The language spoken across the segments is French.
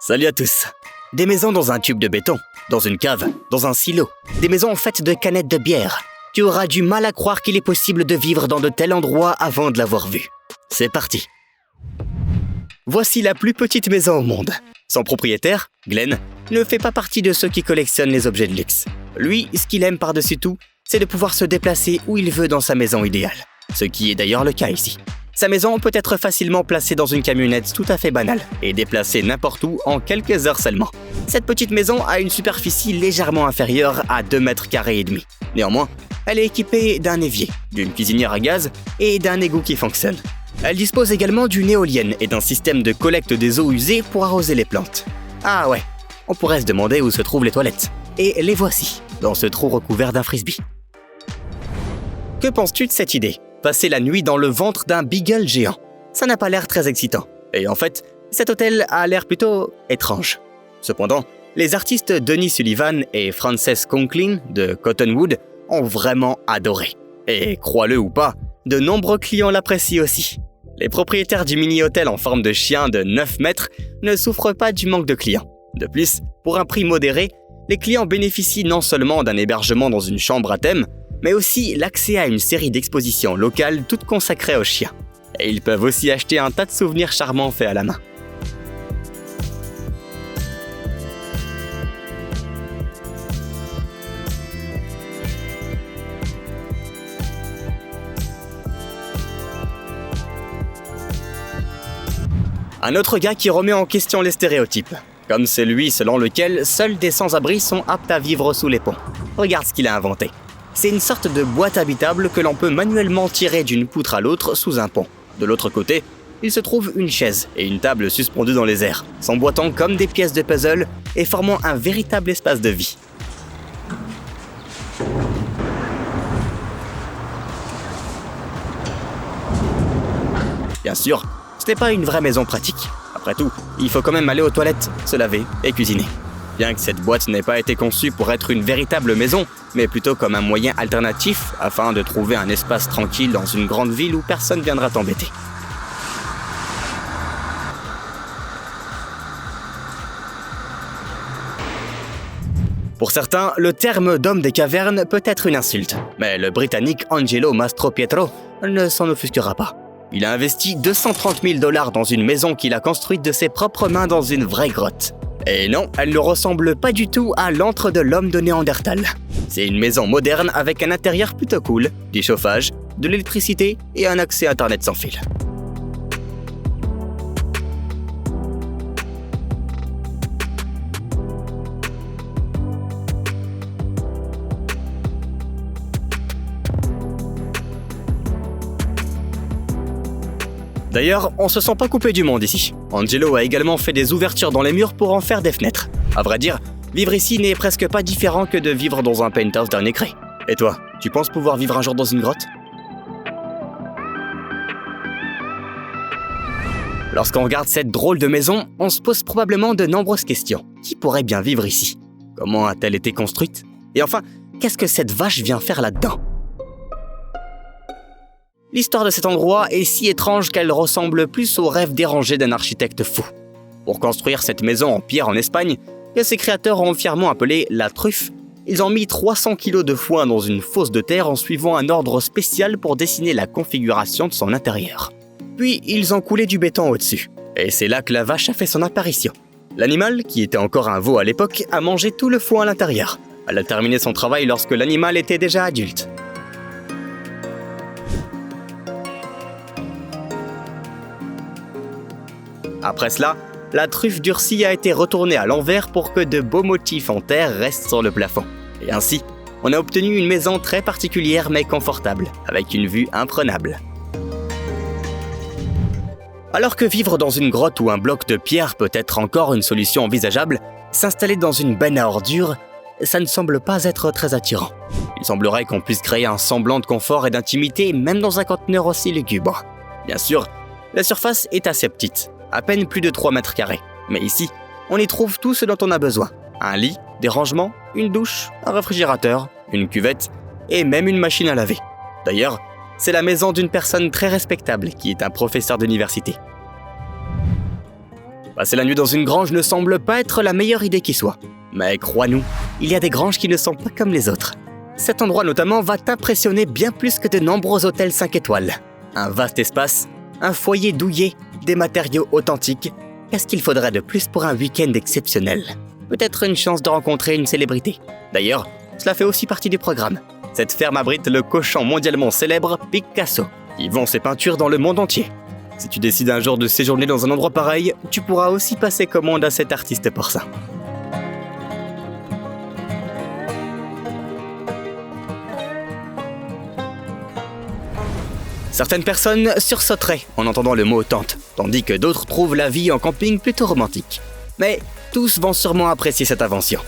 Salut à tous. Des maisons dans un tube de béton, dans une cave, dans un silo, des maisons faites de canettes de bière. Tu auras du mal à croire qu'il est possible de vivre dans de tels endroits avant de l'avoir vu. C'est parti. Voici la plus petite maison au monde. Son propriétaire, Glenn, ne fait pas partie de ceux qui collectionnent les objets de luxe. Lui, ce qu'il aime par-dessus tout, c'est de pouvoir se déplacer où il veut dans sa maison idéale. Ce qui est d'ailleurs le cas ici. Sa maison peut être facilement placée dans une camionnette tout à fait banale et déplacée n'importe où en quelques heures seulement. Cette petite maison a une superficie légèrement inférieure à 2,5 mètres carrés. Néanmoins, elle est équipée d'un évier, d'une cuisinière à gaz et d'un égout qui fonctionne. Elle dispose également d'une éolienne et d'un système de collecte des eaux usées pour arroser les plantes. Ah ouais, on pourrait se demander où se trouvent les toilettes. Et les voici, dans ce trou recouvert d'un frisbee. Que penses-tu de cette idée ? Passer la nuit dans le ventre d'un beagle géant. Ça n'a pas l'air très excitant. Et en fait, cet hôtel a l'air plutôt étrange. Cependant, les artistes Denis Sullivan et Frances Conklin de Cottonwood ont vraiment adoré. Et crois-le ou pas, de nombreux clients l'apprécient aussi. Les propriétaires du mini-hôtel en forme de chien de 9 mètres ne souffrent pas du manque de clients. De plus, pour un prix modéré, les clients bénéficient non seulement d'un hébergement dans une chambre à thème, mais aussi l'accès à une série d'expositions locales toutes consacrées aux chiens. Et ils peuvent aussi acheter un tas de souvenirs charmants faits à la main. Un autre gars qui remet en question les stéréotypes, comme celui selon lequel seuls des sans-abri sont aptes à vivre sous les ponts. Regarde ce qu'il a inventé. C'est une sorte de boîte habitable que l'on peut manuellement tirer d'une poutre à l'autre sous un pont. De l'autre côté, il se trouve une chaise et une table suspendues dans les airs, s'emboîtant comme des pièces de puzzle et formant un véritable espace de vie. Bien sûr, ce n'est pas une vraie maison pratique. Après tout, il faut quand même aller aux toilettes, se laver et cuisiner. Bien que cette boîte n'ait pas été conçue pour être une véritable maison, mais plutôt comme un moyen alternatif afin de trouver un espace tranquille dans une grande ville où personne viendra t'embêter. Pour certains, le terme d'homme des cavernes peut être une insulte, mais le Britannique Angelo Mastropietro ne s'en offusquera pas. Il a investi 230 000 $ dans une maison qu'il a construite de ses propres mains dans une vraie grotte. Et non, elle ne ressemble pas du tout à l'antre de l'homme de Néandertal. C'est une maison moderne avec un intérieur plutôt cool, du chauffage, de l'électricité et un accès Internet sans fil. D'ailleurs, on se sent pas coupé du monde ici. Angelo a également fait des ouvertures dans les murs pour en faire des fenêtres. À vrai dire, vivre ici n'est presque pas différent que de vivre dans un penthouse d'un écrin. Et toi, tu penses pouvoir vivre un jour dans une grotte ? Lorsqu'on regarde cette drôle de maison, on se pose probablement de nombreuses questions. Qui pourrait bien vivre ici ? Comment a-t-elle été construite ? Et enfin, qu'est-ce que cette vache vient faire là-dedans ? L'histoire de cet endroit est si étrange qu'elle ressemble plus au rêve dérangé d'un architecte fou. Pour construire cette maison en pierre en Espagne, que ses créateurs ont fièrement appelée la truffe, ils ont mis 300 kilos de foin dans une fosse de terre en suivant un ordre spécial pour dessiner la configuration de son intérieur. Puis, ils ont coulé du béton au-dessus. Et c'est là que la vache a fait son apparition. L'animal, qui était encore un veau à l'époque, a mangé tout le foin à l'intérieur. Elle a terminé son travail lorsque l'animal était déjà adulte. Après cela, la truffe durcie a été retournée à l'envers pour que de beaux motifs en terre restent sur le plafond. Et ainsi, on a obtenu une maison très particulière mais confortable, avec une vue imprenable. Alors que vivre dans une grotte ou un bloc de pierre peut être encore une solution envisageable, s'installer dans une benne à ordures, ça ne semble pas être très attirant. Il semblerait qu'on puisse créer un semblant de confort et d'intimité même dans un conteneur aussi lugubre. Bien sûr, la surface est assez petite. À peine plus de 3 mètres carrés. Mais ici, on y trouve tout ce dont on a besoin. Un lit, des rangements, une douche, un réfrigérateur, une cuvette et même une machine à laver. D'ailleurs, c'est la maison d'une personne très respectable qui est un professeur d'université. Passer la nuit dans une grange ne semble pas être la meilleure idée qui soit. Mais crois-nous, il y a des granges qui ne sont pas comme les autres. Cet endroit notamment va t'impressionner bien plus que de nombreux hôtels 5 étoiles. Un vaste espace, un foyer douillet, des matériaux authentiques. Qu'est-ce qu'il faudrait de plus pour un week-end exceptionnel? Peut-être une chance de rencontrer une célébrité. D'ailleurs, cela fait aussi partie du programme. Cette ferme abrite le cochon mondialement célèbre Picasso, qui vend ses peintures dans le monde entier. Si tu décides un jour de séjourner dans un endroit pareil, tu pourras aussi passer commande à cet artiste porcin. Certaines personnes sursauteraient en entendant le mot tente, tandis que d'autres trouvent la vie en camping plutôt romantique. Mais tous vont sûrement apprécier cette invention.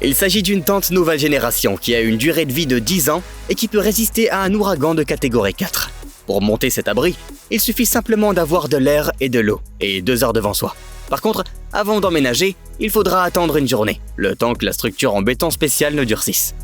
Il s'agit d'une tente nouvelle génération qui a une durée de vie de 10 ans et qui peut résister à un ouragan de catégorie 4. Pour monter cet abri, il suffit simplement d'avoir de l'air et de l'eau, et 2 heures devant soi. Par contre, avant d'emménager, il faudra attendre une journée, le temps que la structure en béton spécial ne durcisse.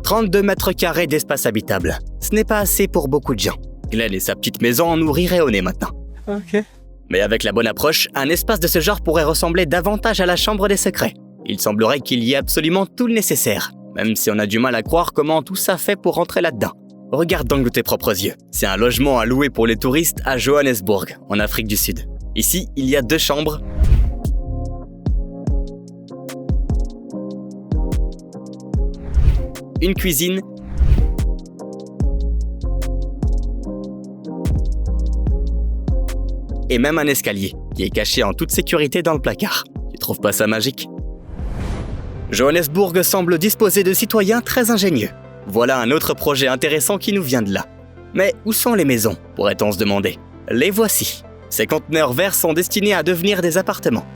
32 mètres carrés d'espace habitable. Ce n'est pas assez pour beaucoup de gens. Glenn et sa petite maison en nous riraient au nez maintenant. Ok. Mais avec la bonne approche, un espace de ce genre pourrait ressembler davantage à la chambre des secrets. Il semblerait qu'il y ait absolument tout le nécessaire, même si on a du mal à croire comment tout ça fait pour rentrer là-dedans. Regarde donc de tes propres yeux. C'est un logement à louer pour les touristes à Johannesburg, en Afrique du Sud. Ici, il y a 2 chambres, une cuisine et même un escalier qui est caché en toute sécurité dans le placard. Tu trouves pas ça magique? Johannesburg semble disposer de citoyens très ingénieux. Voilà un autre projet intéressant qui nous vient de là. Mais où sont les maisons, pourrait-on se demander? Les voici. Ces conteneurs verts sont destinés à devenir des appartements.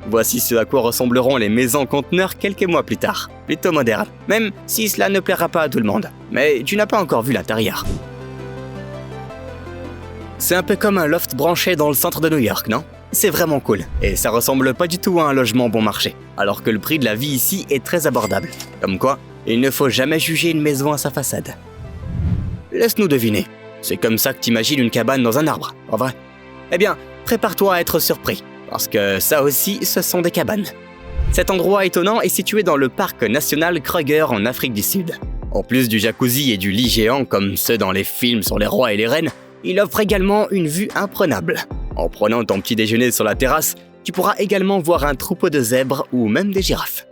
Voici ce à quoi ressembleront les maisons conteneurs quelques mois plus tard. Plutôt moderne, même si cela ne plaira pas à tout le monde. Mais tu n'as pas encore vu l'intérieur. C'est un peu comme un loft branché dans le centre de New York, non? C'est vraiment cool, et ça ressemble pas du tout à un logement bon marché, alors que le prix de la vie ici est très abordable. Comme quoi, il ne faut jamais juger une maison à sa façade. Laisse-nous deviner. C'est comme ça que t'imagines une cabane dans un arbre, en vrai? Eh bien, prépare-toi à être surpris, parce que ça aussi, ce sont des cabanes. Cet endroit étonnant est situé dans le parc national Kruger en Afrique du Sud. En plus du jacuzzi et du lit géant comme ceux dans les films sur les rois et les reines, il offre également une vue imprenable. En prenant ton petit déjeuner sur la terrasse, tu pourras également voir un troupeau de zèbres ou même des girafes.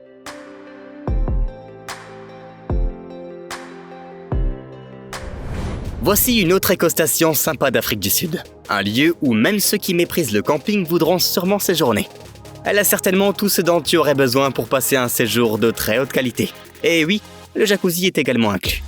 Voici une autre écostation sympa d'Afrique du Sud. Un lieu où même ceux qui méprisent le camping voudront sûrement séjourner. Elle a certainement tout ce dont tu aurais besoin pour passer un séjour de très haute qualité. Et oui, le jacuzzi est également inclus.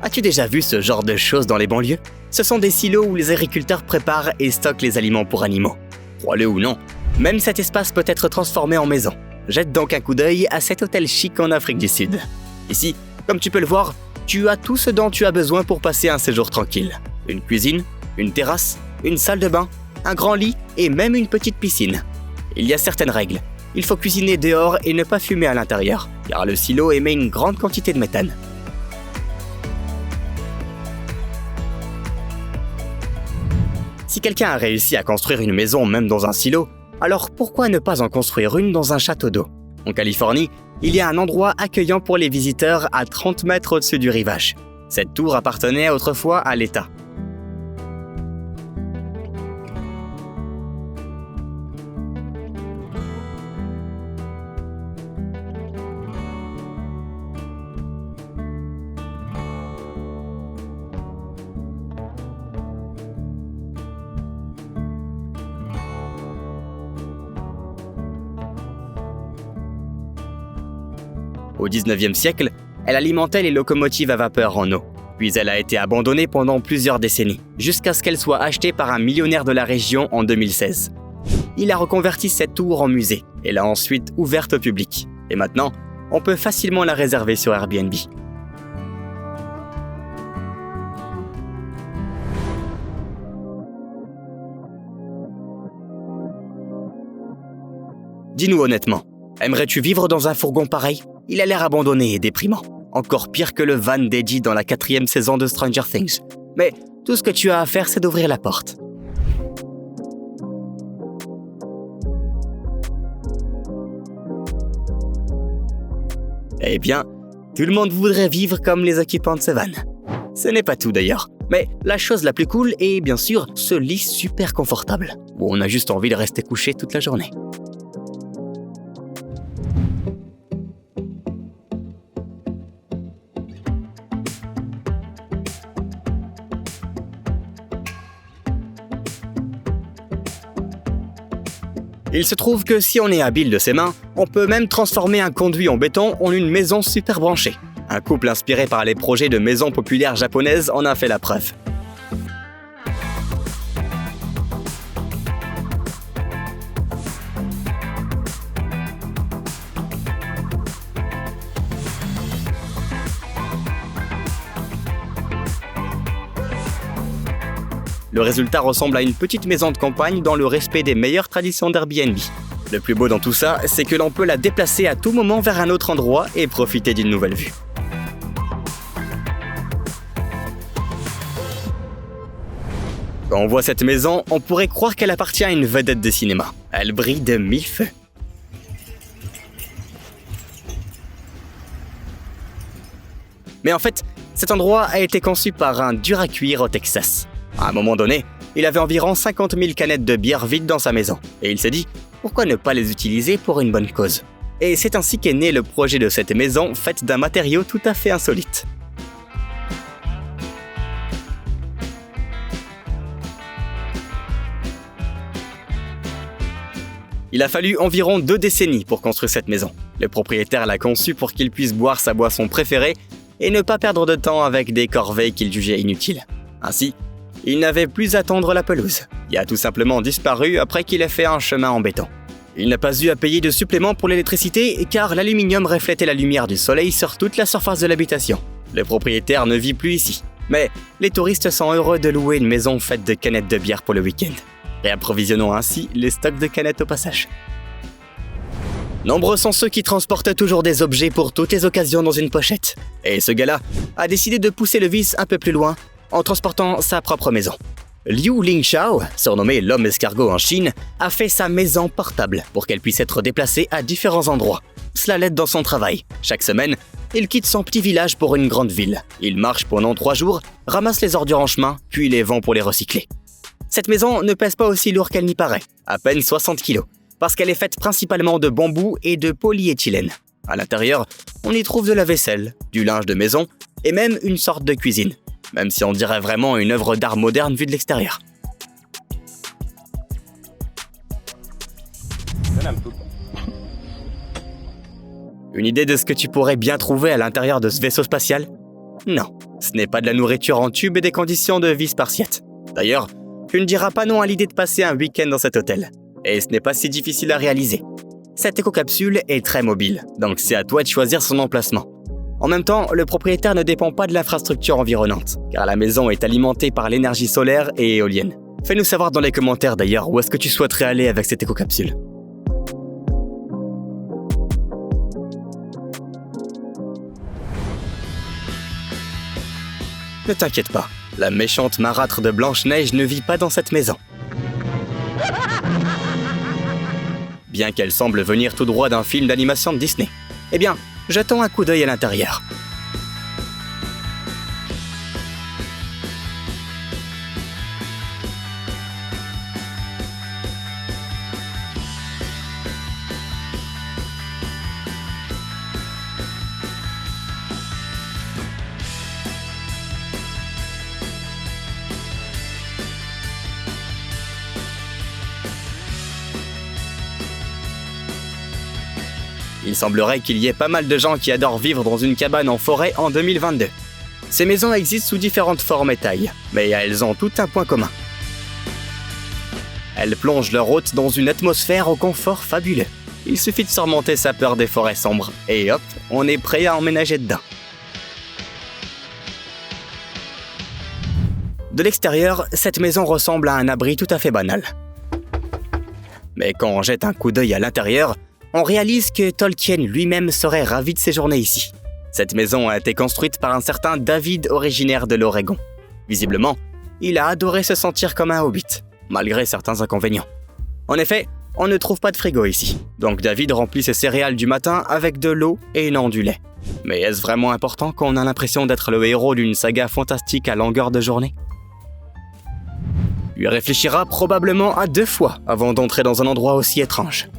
As-tu déjà vu ce genre de choses dans les banlieues? Ce sont des silos où les agriculteurs préparent et stockent les aliments pour animaux. Crois-le ou non, même cet espace peut être transformé en maison. Jette donc un coup d'œil à cet hôtel chic en Afrique du Sud. Ici, comme tu peux le voir, tu as tout ce dont tu as besoin pour passer un séjour tranquille. Une cuisine, une terrasse, une salle de bain, un grand lit et même une petite piscine. Il y a certaines règles. Il faut cuisiner dehors et ne pas fumer à l'intérieur, car le silo émet une grande quantité de méthane. Si quelqu'un a réussi à construire une maison même dans un silo, alors pourquoi ne pas en construire une dans un château d'eau? En Californie, il y a un endroit accueillant pour les visiteurs à 30 mètres au-dessus du rivage. Cette tour appartenait autrefois à l'État. Au 19e siècle, elle alimentait les locomotives à vapeur en eau. Puis elle a été abandonnée pendant plusieurs décennies, jusqu'à ce qu'elle soit achetée par un millionnaire de la région en 2016. Il a reconverti cette tour en musée et l'a ensuite ouverte au public. Et maintenant, on peut facilement la réserver sur Airbnb. Dis-nous honnêtement, aimerais-tu vivre dans un fourgon pareil? Il a l'air abandonné et déprimant. Encore pire que le van d'Eddie dans la 4e saison de Stranger Things. Mais tout ce que tu as à faire, c'est d'ouvrir la porte. Eh bien, tout le monde voudrait vivre comme les occupants de ce van. Ce n'est pas tout d'ailleurs. Mais la chose la plus cool est bien sûr ce lit super confortable, où on a juste envie de rester couché toute la journée. Il se trouve que si on est habile de ses mains, on peut même transformer un conduit en béton en une maison super branchée. Un couple inspiré par les projets de maisons populaires japonaises en a fait la preuve. Le résultat ressemble à une petite maison de campagne dans le respect des meilleures traditions d'Airbnb. Le plus beau dans tout ça, c'est que l'on peut la déplacer à tout moment vers un autre endroit et profiter d'une nouvelle vue. Quand on voit cette maison, on pourrait croire qu'elle appartient à une vedette de cinéma. Elle brille de mille feux. Mais en fait, cet endroit a été conçu par un dur à cuire au Texas. À un moment donné, il avait environ 50 000 canettes de bière vides dans sa maison. Et il s'est dit, pourquoi ne pas les utiliser pour une bonne cause? Et c'est ainsi qu'est né le projet de cette maison faite d'un matériau tout à fait insolite. Il a fallu environ 2 décennies pour construire cette maison. Le propriétaire l'a conçue pour qu'il puisse boire sa boisson préférée et ne pas perdre de temps avec des corvées qu'il jugeait inutiles. Ainsi, il n'avait plus à tondre la pelouse. Il a tout simplement disparu après qu'il ait fait un chemin en béton. Il n'a pas eu à payer de supplément pour l'électricité car l'aluminium reflétait la lumière du soleil sur toute la surface de l'habitation. Le propriétaire ne vit plus ici. Mais les touristes sont heureux de louer une maison faite de canettes de bière pour le week-end. Réapprovisionnons ainsi les stocks de canettes au passage. Nombreux sont ceux qui transportent toujours des objets pour toutes les occasions dans une pochette. Et ce gars-là a décidé de pousser le vice un peu plus loin en transportant sa propre maison. Liu Lingxiao, surnommé l'homme escargot en Chine, a fait sa maison portable pour qu'elle puisse être déplacée à différents endroits. Cela l'aide dans son travail. Chaque semaine, il quitte son petit village pour une grande ville. Il marche pendant 3 jours, ramasse les ordures en chemin, puis les vend pour les recycler. Cette maison ne pèse pas aussi lourd qu'elle n'y paraît, à peine 60 kilos, parce qu'elle est faite principalement de bambou et de polyéthylène. À l'intérieur, on y trouve de la vaisselle, du linge de maison et même une sorte de cuisine. Même si on dirait vraiment une œuvre d'art moderne vue de l'extérieur. Une idée de ce que tu pourrais bien trouver à l'intérieur de ce vaisseau spatial? Non, ce n'est pas de la nourriture en tube et des conditions de vie spartiates. D'ailleurs, tu ne diras pas non à l'idée de passer un week-end dans cet hôtel. Et ce n'est pas si difficile à réaliser. Cette éco-capsule est très mobile, donc c'est à toi de choisir son emplacement. En même temps, le propriétaire ne dépend pas de l'infrastructure environnante, car la maison est alimentée par l'énergie solaire et éolienne. Fais-nous savoir dans les commentaires d'ailleurs où est-ce que tu souhaiterais aller avec cette éco-capsule. Ne t'inquiète pas, la méchante marâtre de Blanche-Neige ne vit pas dans cette maison. Bien qu'elle semble venir tout droit d'un film d'animation de Disney. Eh bien, jetons un coup d'œil à l'intérieur. Il semblerait qu'il y ait pas mal de gens qui adorent vivre dans une cabane en forêt en 2022. Ces maisons existent sous différentes formes et tailles, mais elles ont toutes un point commun. Elles plongent leur hôte dans une atmosphère au confort fabuleux. Il suffit de surmonter sa peur des forêts sombres, et hop, on est prêt à emménager dedans. De l'extérieur, cette maison ressemble à un abri tout à fait banal. Mais quand on jette un coup d'œil à l'intérieur, on réalise que Tolkien lui-même serait ravi de séjourner ici. Cette maison a été construite par un certain David originaire de l'Oregon. Visiblement, il a adoré se sentir comme un hobbit, malgré certains inconvénients. En effet, on ne trouve pas de frigo ici, donc David remplit ses céréales du matin avec de l'eau et non du lait. Mais est-ce vraiment important quand on a l'impression d'être le héros d'une saga fantastique à longueur de journée ? Il réfléchira probablement à 2 fois avant d'entrer dans un endroit aussi étrange.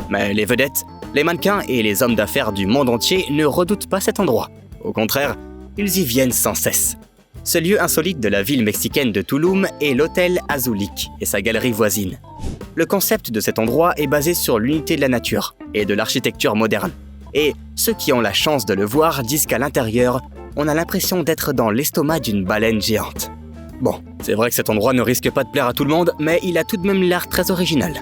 Mais les vedettes, les mannequins et les hommes d'affaires du monde entier ne redoutent pas cet endroit. Au contraire, ils y viennent sans cesse. Ce lieu insolite de la ville mexicaine de Tulum est l'hôtel Azulik et sa galerie voisine. Le concept de cet endroit est basé sur l'unité de la nature et de l'architecture moderne. Et ceux qui ont la chance de le voir disent qu'à l'intérieur, on a l'impression d'être dans l'estomac d'une baleine géante. Bon, c'est vrai que cet endroit ne risque pas de plaire à tout le monde, mais il a tout de même l'air très original.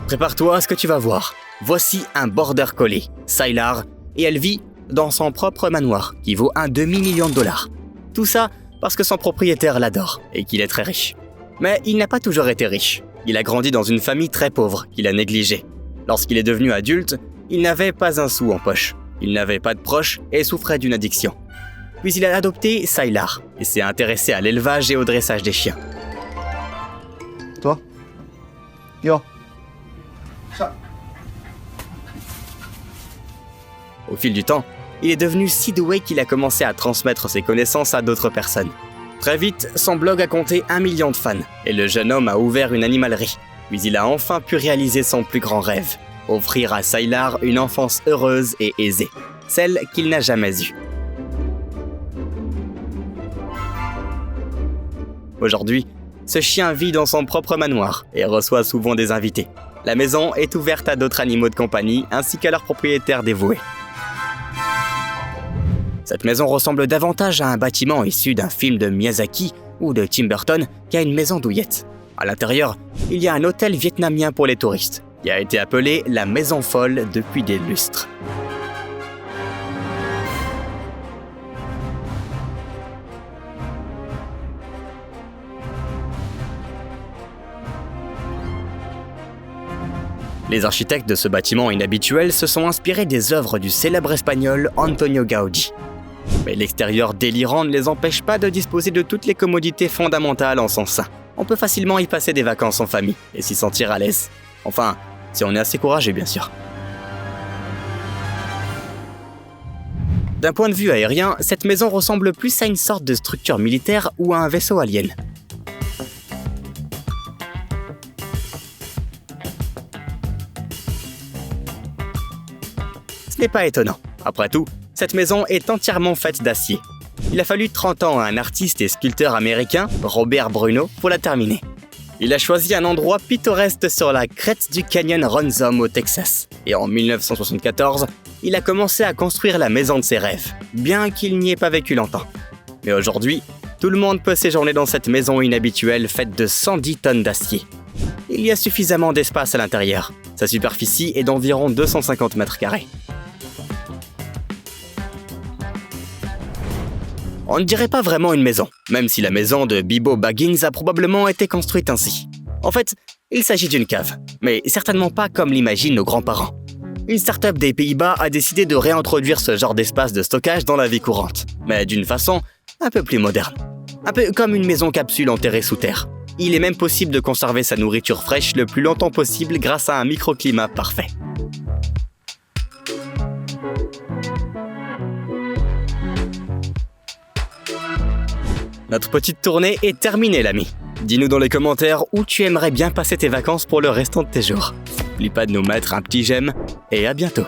Prépare-toi à ce que tu vas voir. Voici un border collie, Sylar, et elle vit dans son propre manoir, qui vaut un demi-million de dollars. Tout ça parce que son propriétaire l'adore et qu'il est très riche. Mais il n'a pas toujours été riche. Il a grandi dans une famille très pauvre qu'il a négligée. Lorsqu'il est devenu adulte, il n'avait pas un sou en poche. Il n'avait pas de proches et souffrait d'une addiction. Puis il a adopté Sylar et s'est intéressé à l'élevage et au dressage des chiens. Toi ? Yo. Au fil du temps, il est devenu si doué qu'il a commencé à transmettre ses connaissances à d'autres personnes. Très vite, son blog a compté 1 million de fans et le jeune homme a ouvert une animalerie. Puis il a enfin pu réaliser son plus grand rêve, offrir à Sylar une enfance heureuse et aisée, celle qu'il n'a jamais eue. Aujourd'hui, ce chien vit dans son propre manoir et reçoit souvent des invités. La maison est ouverte à d'autres animaux de compagnie ainsi qu'à leurs propriétaires dévoués. Cette maison ressemble davantage à un bâtiment issu d'un film de Miyazaki ou de Tim Burton qu'à une maison douillette. À l'intérieur, il y a un hôtel vietnamien pour les touristes, qui a été appelé la Maison Folle depuis des lustres. Les architectes de ce bâtiment inhabituel se sont inspirés des œuvres du célèbre espagnol Antonio Gaudí. Mais l'extérieur délirant ne les empêche pas de disposer de toutes les commodités fondamentales en son sein. On peut facilement y passer des vacances en famille et s'y sentir à l'aise. Enfin, si on est assez courageux, bien sûr. D'un point de vue aérien, cette maison ressemble plus à une sorte de structure militaire ou à un vaisseau alien. Ce n'est pas étonnant. Après tout, cette maison est entièrement faite d'acier. Il a fallu 30 ans à un artiste et sculpteur américain, Robert Bruno, pour la terminer. Il a choisi un endroit pittoresque sur la crête du canyon Ronsom au Texas. Et en 1974, il a commencé à construire la maison de ses rêves, bien qu'il n'y ait pas vécu longtemps. Mais aujourd'hui, tout le monde peut séjourner dans cette maison inhabituelle faite de 110 tonnes d'acier. Il y a suffisamment d'espace à l'intérieur. Sa superficie est d'environ 250 mètres carrés. On ne dirait pas vraiment une maison, même si la maison de Bilbo Baggins a probablement été construite ainsi. En fait, il s'agit d'une cave, mais certainement pas comme l'imaginent nos grands-parents. Une start-up des Pays-Bas a décidé de réintroduire ce genre d'espace de stockage dans la vie courante, mais d'une façon un peu plus moderne. Un peu comme une maison capsule enterrée sous terre. Il est même possible de conserver sa nourriture fraîche le plus longtemps possible grâce à un microclimat parfait. Notre petite tournée est terminée, l'ami. Dis-nous dans les commentaires où tu aimerais bien passer tes vacances pour le restant de tes jours. N'oublie pas de nous mettre un petit j'aime et à bientôt.